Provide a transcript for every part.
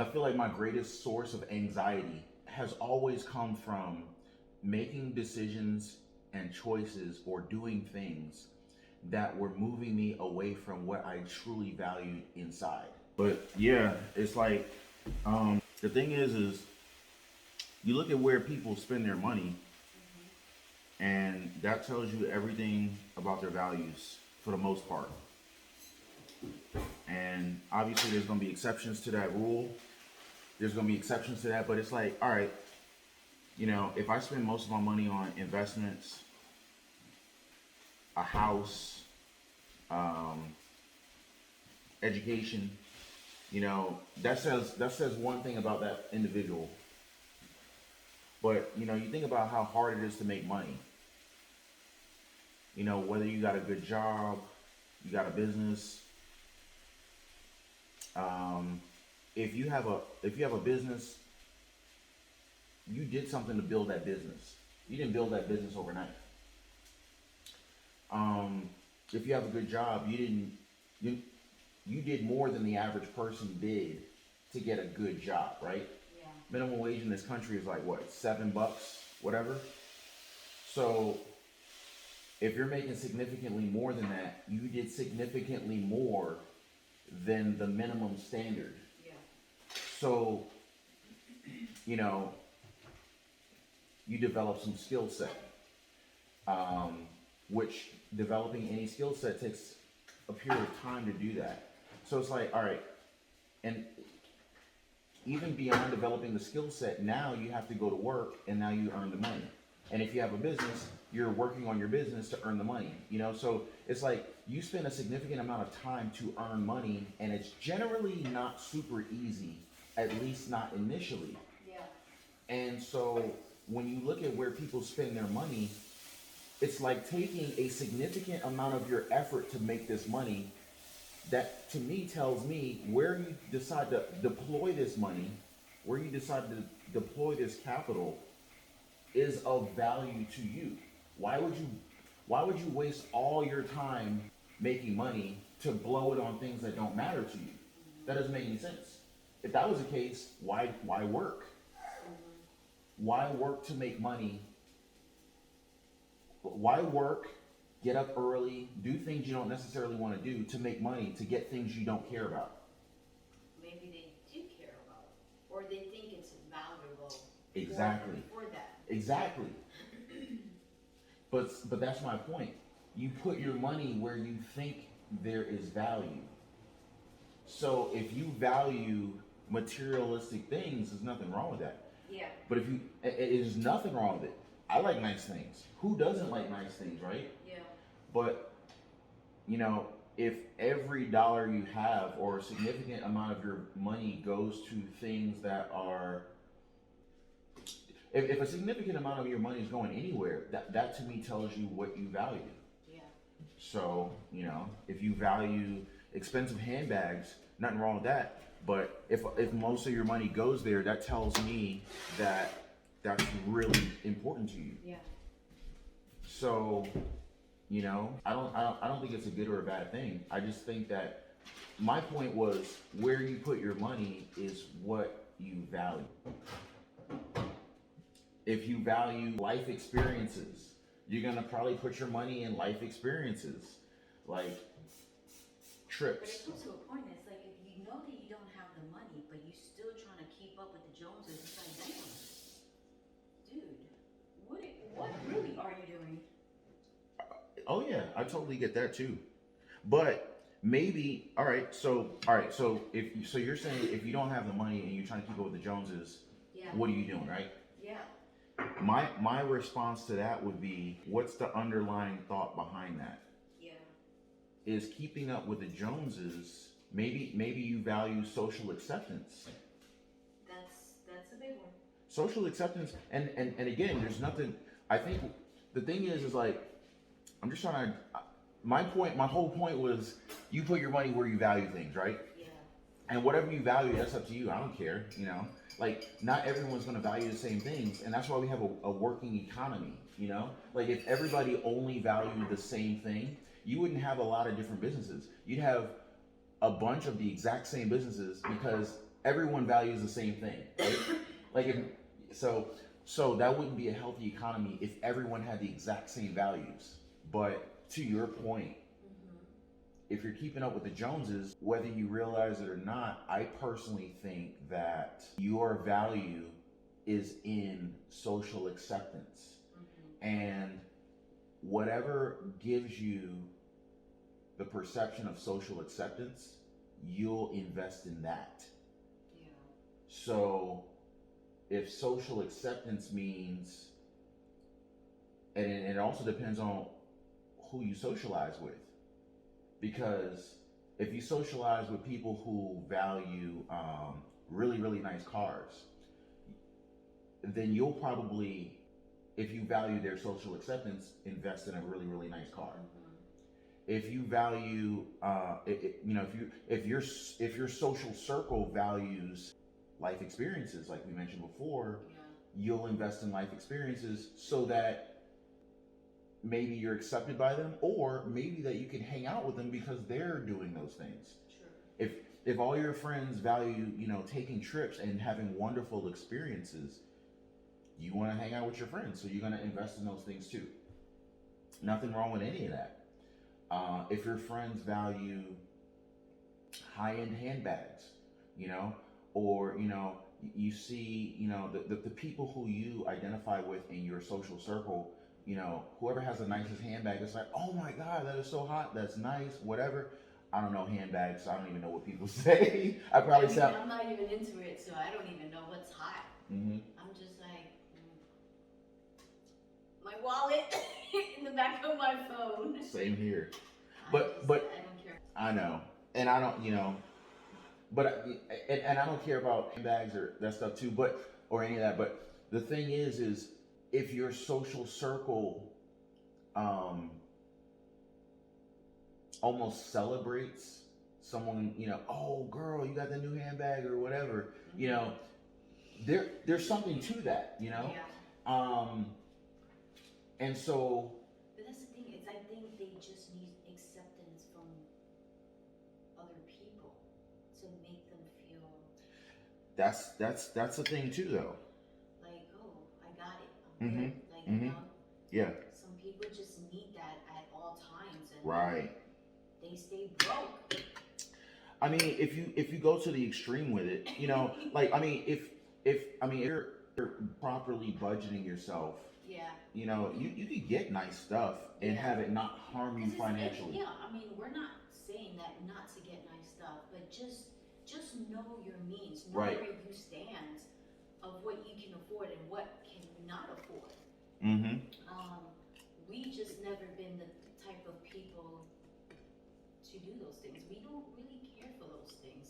I feel like my greatest source of anxiety has always come from making decisions and choices or doing things that were moving me away from what I truly valued inside. But yeah, it's like the thing is you look at where people spend their money, and that tells you everything about their values for the most part. And obviously, there's going to be exceptions to that rule. There's going to be exceptions to that, but it's like, all right, if I spend most of my money on investments, a house, education, that says one thing about that individual. But you think about how hard it is to make money. Whether you got a good job, you got a business. If you have a business, you did something to build that business. You didn't build that business overnight. If you have a good job, you did more than the average person did to get a good job, right? Yeah. Minimum wage in this country is like what, $7, whatever. So if you're making significantly more than that, you did significantly more than the minimum standard. Yeah. So, you develop some skill set, which developing any skill set takes a period of time to do that. So it's like, all right, and even beyond developing the skill set, now you have to go to work and now you earn the money. And if you have a business, you're working on your business to earn the money, So it's like you spend a significant amount of time to earn money, and it's generally not super easy, at least not initially. Yeah. And so when you look at where people spend their money, it's like taking a significant amount of your effort to make this money. That to me tells me where you decide to deploy this money, where you decide to deploy this capital is of value to you. Why would you waste all your time making money to blow it on things that don't matter to you? That doesn't make any sense. If that was the case, why work? Why work to make money? Why work, get up early, do things you don't necessarily want to do to make money to get things you don't care about? Maybe they do care about it, or they think it's valuable. Exactly. For that. Exactly. But that's my point. You put your money where you think there is value. So if you value materialistic things, there's nothing wrong with that. Yeah. But there's nothing wrong with it. I like nice things. Who doesn't like nice things, right? Yeah. But, if every dollar you have or a significant amount of your money goes to things that are, if a significant amount of your money is going anywhere, that to me tells you what you value. Yeah. So, if you value expensive handbags, nothing wrong with that. But if most of your money goes there, that tells me that that's really important to you. Yeah. So, I don't think it's a good or a bad thing. I just think that my point was where you put your money is what you value. If you value life experiences, you're gonna probably put your money in life experiences, like trips. But it comes to a point, it's like if you know that you don't have the money, but you're still trying to keep up with the Joneses, it's like, damn, dude, what really are you doing? Oh yeah, I totally get that too. But maybe, all right, so you're saying if you don't have the money and you're trying to keep up with the Joneses, Yeah. what are you doing, right? Yeah. My response to that would be, what's the underlying thought behind that? Yeah. Is keeping up with the Joneses, maybe you value social acceptance. That's a big one. Social acceptance, and again, there's nothing, I think the thing is like, I'm just trying to, my whole point was you put your money where you value things, right? Yeah. And whatever you value, that's up to you. I don't care, Like, not everyone's going to value the same things, and that's why we have a working economy, Like, if everybody only valued the same thing, you wouldn't have a lot of different businesses. You'd have a bunch of the exact same businesses because everyone values the same thing, right? Like if so that wouldn't be a healthy economy if everyone had the exact same values. But to your point, if you're keeping up with the Joneses, whether you realize it or not, I personally think that your value is in social acceptance. And whatever gives you the perception of social acceptance, you'll invest in that. Yeah. So if social acceptance means, and it also depends on who you socialize with, because if you socialize with people who value really, really nice cars, then you'll probably, if you value their social acceptance, invest in a really, really nice car. If you value, if your social circle values life experiences, like we mentioned before, you'll invest in life experiences so that maybe you're accepted by them, or maybe that you can hang out with them because they're doing those things. True. If all your friends value, taking trips and having wonderful experiences, you want to hang out with your friends, so you're going to invest in those things too. Nothing wrong with any of that. If your friends value high-end handbags, or you see, the people who you identify with in your social circle, whoever has the nicest handbag, it's like, oh my God, that is so hot, that's nice, whatever. I don't know handbags, so I don't even know what people say. I'm not even into it, so I don't even know what's hot. I'm just like, my wallet in the back of my phone. Same here. I don't care. I know, and I don't, but and I don't care about handbags or that stuff too, or any of that. But the thing is if your social circle almost celebrates someone, oh girl, you got the new handbag or whatever, there's something to that, and so. But that's the thing, I think they just need acceptance from other people to make them feel. That's the thing too, though. Like, oh, I got it. I'm good. Like, Yeah. Some people just need that at all times, and right. They stay broke. I mean, if you go to the extreme with it, if you're properly budgeting yourself, you could get nice stuff and have it not harm you financially. We're not saying that not to get nice stuff, but just know your means, know right. where you stand, of what you can afford and what cannot afford. We just never been the type of people to do those things. We don't really care for those things.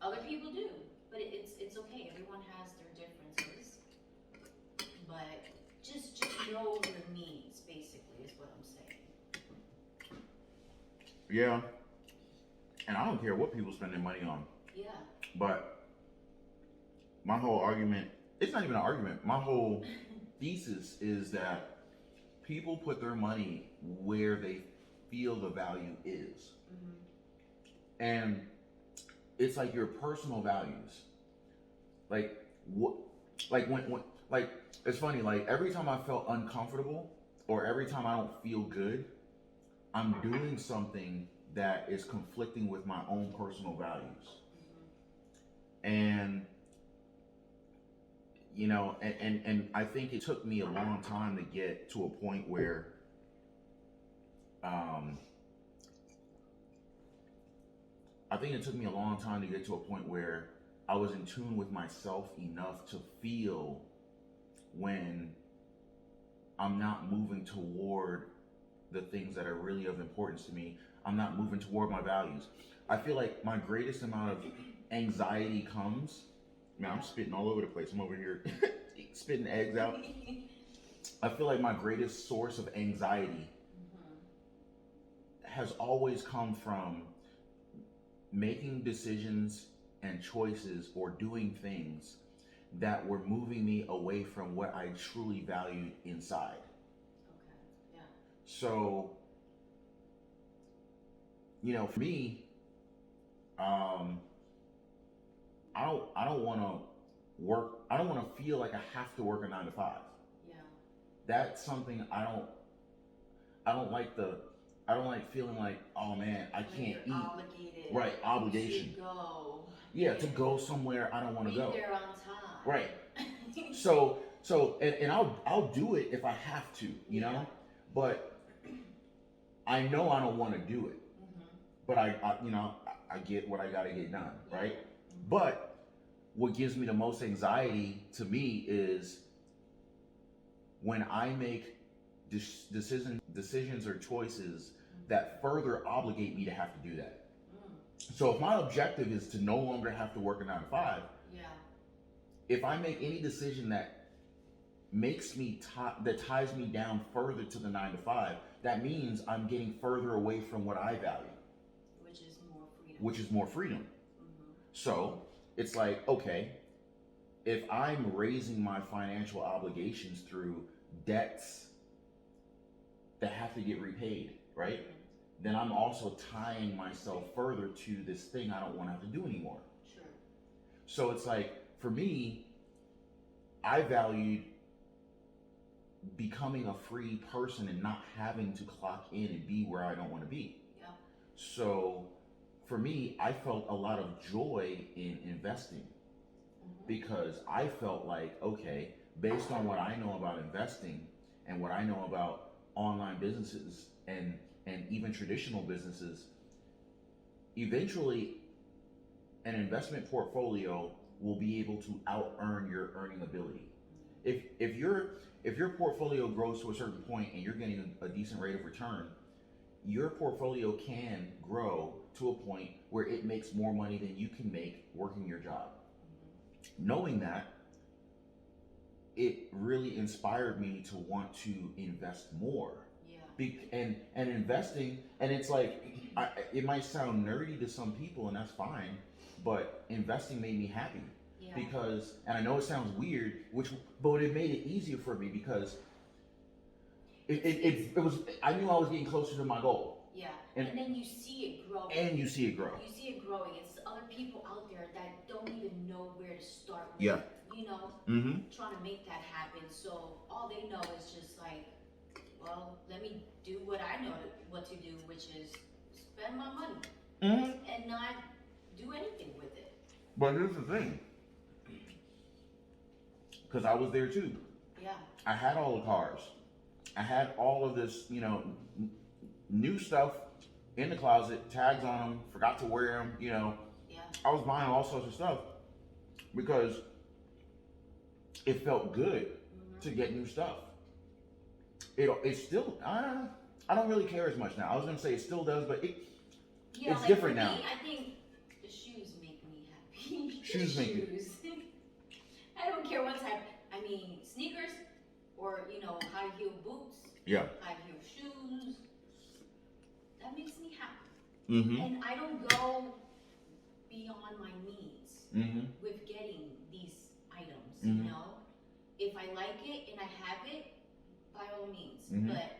Other people do, but it's okay. Everyone has their differences. But just know your needs, basically, is what I'm saying. Yeah. And I don't care what people spend their money on. Yeah. But my whole argument, it's not even an argument, my whole thesis is that people put their money where they feel the value is. And it's like your personal values. Like what, when it's funny, like every time I felt uncomfortable or every time I don't feel good, I'm doing something that is conflicting with my own personal values. And and I think it took me a long time to get to a point where I was in tune with myself enough to feel when I'm not moving toward the things that are really of importance to me. I'm not moving toward my values. I feel like my greatest amount of anxiety comes, man, I'm spitting all over the place. I'm over here spitting eggs out. I feel like my greatest source of anxiety has always come from making decisions and choices or doing things that were moving me away from what I truly valued inside. Okay, yeah. So, for me, I don't want to work. I don't want to feel like I have to work a 9 to 5. Yeah. That's something I don't like the. I don't like feeling like, oh man, I When can't you're eat. obligated. Right, obligation. To go. Yeah, to go somewhere I don't want to Be go. there on time. Right. And I'll do it if I have to, you know. But I know I don't want to do it. But I get what I got to get done, right? But what gives me the most anxiety to me is when I make decisions or choices that further obligate me to have to do that. So if my objective is to no longer have to work a 9 to 5, if I make any decision that makes me that ties me down further to the 9 to 5, that means I'm getting further away from what I value, which is more freedom. So it's like, okay, if I'm raising my financial obligations through debts that have to get repaid, right? Then I'm also tying myself further to this thing I don't want to have to do anymore. Sure. So it's like, for me, I valued becoming a free person and not having to clock in and be where I don't want to be. Yeah. So for me, I felt a lot of joy in investing because I felt like, okay, based on what I know about investing and what I know about online businesses and even traditional businesses, eventually an investment portfolio will be able to out earn your earning ability. If your portfolio grows to a certain point and you're getting a decent rate of return, your portfolio can grow to a point where it makes more money than you can make working your job. Knowing that, it really inspired me to want to invest more. And investing, and it's like, it might sound nerdy to some people, and that's fine, but investing made me happy. Because, and I know it sounds weird, but it made it easier for me because it was, I knew I was getting closer to my goal. Yeah, and then you see it grow. And you see it grow. You see it growing. It's other people out there that don't even know where to start with. Yeah. You know, trying to make that happen. So all they know is just like, well, let me do what I know what to do, which is spend my money and not do anything with it. But here's the thing, because I was there too. Yeah. I had all the cars. I had all of this, new stuff in the closet, tags on them, forgot to wear them, Yeah. I was buying all sorts of stuff because it felt good to get new stuff. It's still, I don't really care as much now. I was gonna say it still does, but it's like different for now. Me, I think the shoes make me happy. Shoes make you. I don't care what type. I mean, sneakers or high heel boots. Yeah. High heel shoes. That makes me happy. Mm-hmm. And I don't go beyond my needs with getting these items. If I like it and I have it, by all means. But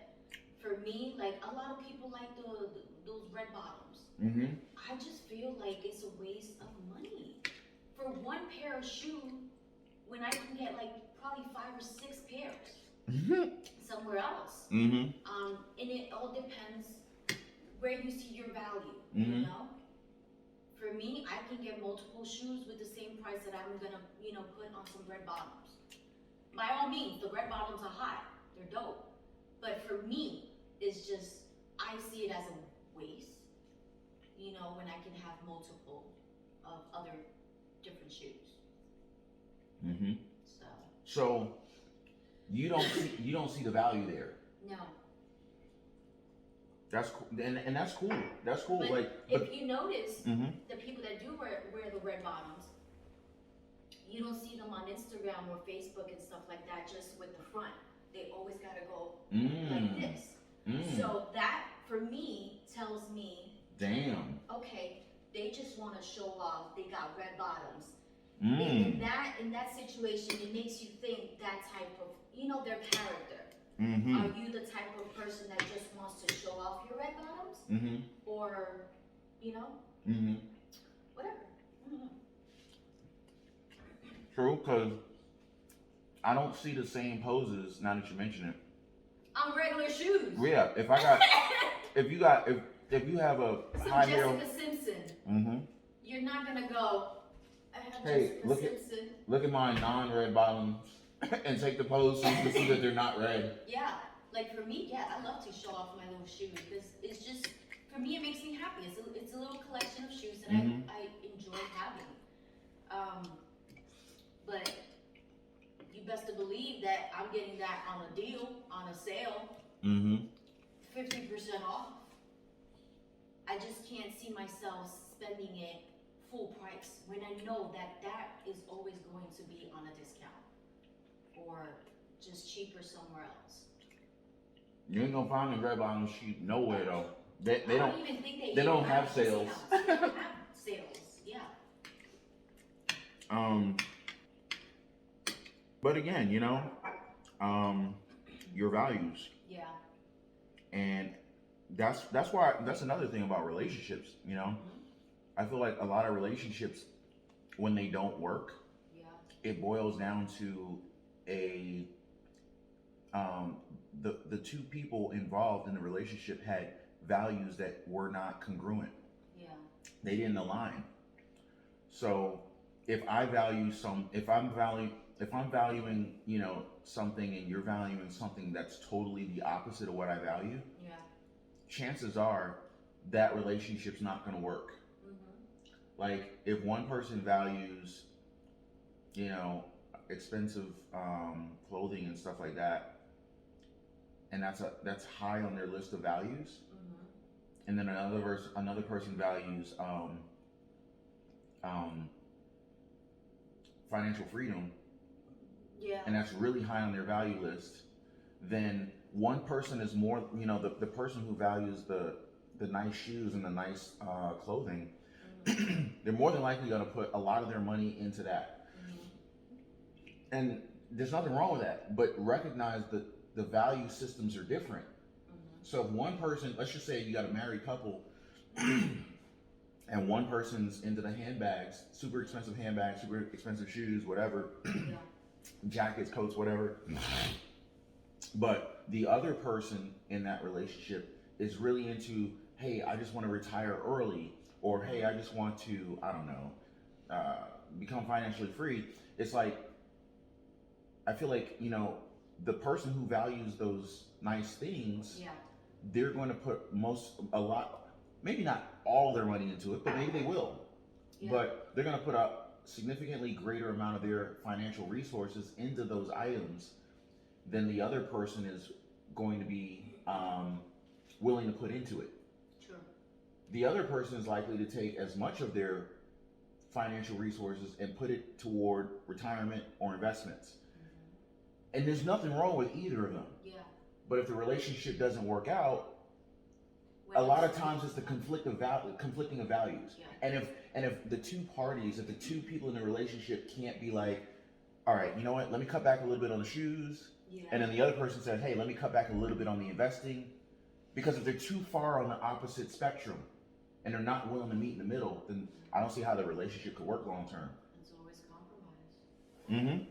for me, like a lot of people like those red bottoms. I just feel like it's a waste of money for one pair of shoe when I can get like probably 5 or 6 pairs somewhere else. And it all depends where you see your value. For me, I can get multiple shoes with the same price that I'm gonna put on some red bottoms. By all means, the red bottoms are hot. They're dope. But for me, it's just, I see it as a waste, when I can have multiple of other different shoes. So you don't see the value there. No. That's cool, and that's cool. That's cool. But if you notice, the people that do wear the red bottoms, you don't see them on Instagram or Facebook and stuff like that just with the front. They always gotta go like this. So that, for me, tells me, damn. Okay, they just want to show off. They got red bottoms. In that situation, it makes you think that type of, their character. Are you the type of person that just wants to show off your red bottoms? Or, whatever. True, because I don't see the same poses now that you mention it. On regular shoes. Yeah, if you have a So high Jessica heel. Simpson. You're not gonna go. I have Hey, Jessica Simpson. look at my non-red bottoms and take the pose so you can see that they're not red. Yeah, like for me, yeah, I love to show off my little shoes because it's just, for me, it makes me happy. It's a little collection of shoes that I enjoy having. But you best to believe that I'm getting that on a deal, on a sale, 50% off. I just can't see myself spending it full price when I know that that is always going to be on a discount or just cheaper somewhere else. You ain't gonna find the red bottoms cheap nowhere though. They I don't even think they don't have sales. They don't have sales, yeah. But again, you know, your values. Yeah. And that's another thing about relationships, you know. I feel like a lot of relationships, when they don't work, it boils down to the two people involved in the relationship had values that were not congruent. Yeah. They didn't align. So if I'm valuing, you know, something and you're valuing something that's totally the opposite of what I value, chances are that relationship's not going to work. Like if one person values, you know, expensive clothing and stuff like that, and that's high on their list of values, and then another person values financial freedom, and that's really high on their value list, then one person is more, you know, the person who values the nice shoes and the nice clothing, they're more than likely going to put a lot of their money into that. And there's nothing wrong with that, but recognize that the value systems are different. So if one person, let's just say you got a married couple, and one person's into the handbags, super expensive handbags, super expensive shoes, whatever, jackets, coats, whatever, but the other person in that relationship is really into, hey, I just want to retire early, or hey, I just want to, I don't know, become financially free. It's like, I feel like, you know, the person who values those nice things, they're going to put maybe not all their money into it, but maybe they will. But they're going to put a significantly greater amount of their financial resources into those items than the other person is going to be willing to put into it. Sure. The other person is likely to take as much of their financial resources and put it toward retirement or investments. And there's nothing wrong with either of them. Yeah. But if the relationship doesn't work out, a lot of times it's the conflicting of values. Yeah. And if the two people in the relationship can't be like, all right, you know what, let me cut back a little bit on the shoes. And then the other person says, hey, let me cut back a little bit on the investing. Because if they're too far on the opposite spectrum and they're not willing to meet in the middle, then I don't see how the relationship could work long term. It's always compromise.